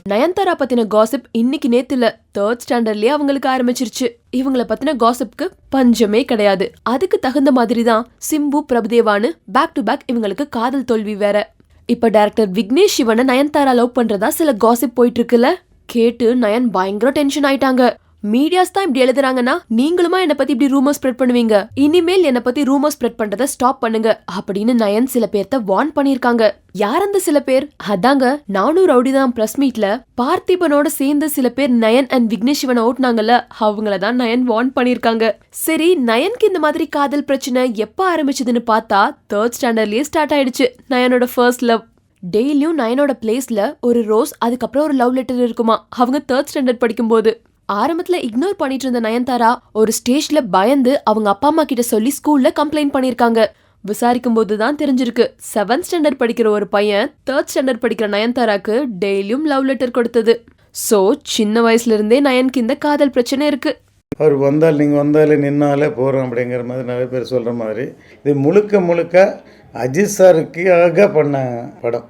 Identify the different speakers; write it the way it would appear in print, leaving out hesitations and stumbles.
Speaker 1: நயன்தாரா பத்தின காசிப் இன்னைக்கு நேத்து இல்ல, 3rd ஸ்டாண்டர்ட்லயே அவங்களுக்கு ஆரம்பிச்சிருச்சு. இவங்கள பத்தின காசிப்க்கு பஞ்சமே கிடையாது. அதுக்கு தகுந்த மாதிரி தான் சிம்பு பிரபுதேவான்னு பேக் டு பேக் இவங்களுக்கு காதல் தோல்வி வேற. இப்ப டைரக்டர் விக்னேஷ் சிவனை நயன்தாரா லவ் பண்றதா சில காசிப் போயிட்டு இருக்குல்ல. கேட்டு நயன் பயங்கர டென்ஷன் ஆயிட்டாங்க. மீடியாஸ் தான் இப்படி எழுதுறாங்கன்னா நீங்களுமா என்ன பத்தி இப்படி ரூமர் ஸ்ப்ரெட் பண்ணுவீங்க? இனிமேல் என்ன பத்தி ரூமர் ஸ்ப்ரெட் பண்றத ஸ்டாப் பண்ணுங்க அப்படின்னு நயன் சில பேர்த்த வார்ன் பண்ணிருக்காங்க. யார் அந்த சில பேர்? அதாங்க நானும் ரவுடிதான் பிரஸ் மீட்ல பார்த்திபனோட சேர்ந்து சில பேர் நயன் அண்ட் விக்னேஷ் சிவனை ஓட்டுனாங்கல்ல, அவங்களதான் நயன் வார்ன் பண்ணிருக்காங்க. சரி, நயனுக்கு இந்த மாதிரி காதல் பிரச்சனை எப்ப ஆரம்பிச்சதுன்னு பார்த்தா 3rd ஸ்டாண்டர்ட்லயே ஸ்டார்ட் ஆயிடுச்சு. நயனோட ஃபர்ஸ்ட் லவ். டெய்லியும் நயனோட பிளேஸ்ல ஒரு ரோஸ், அதுக்கப்புறம் ஒரு லவ் லெட்டர் இருக்குமா. அவங்க 3rd ஸ்டாண்டர்ட் படிக்கும் போது ஆரம்பத்துல இக்னோர் பண்ணிட்டு இருந்த நயன்தாரா ஒரு ஸ்டேஜ்ல பயந்து அவங்க அப்பா அம்மா கிட்ட சொல்லி ஸ்கூல்ல கம்ப்ளைண்ட் பண்ணிருக்காங்க. விசாரிக்கும் போதுதான் தெரிஞ்சிருக்கு 7th ஸ்டாண்டர்ட் படிக்கிற ஒரு பையன் 3rd ஸ்டாண்டர்ட் படிக்கிற நயன்தாராக்கு டெய்லியும் லவ் லெட்டர் கொடுத்தது. சோ சின்ன வயசுல இருந்தே நயனுக்கு இந்த காதல் பிரச்சனை இருக்கு.
Speaker 2: அவர் வந்தால் நீங்கள் வந்தாலே நின்னாலே போகிறோம் அப்படிங்கிற மாதிரி நிறைய பேர் சொல்கிற மாதிரி இது முழுக்க முழுக்க அஜித் சாருக்காக பண்ண படம்.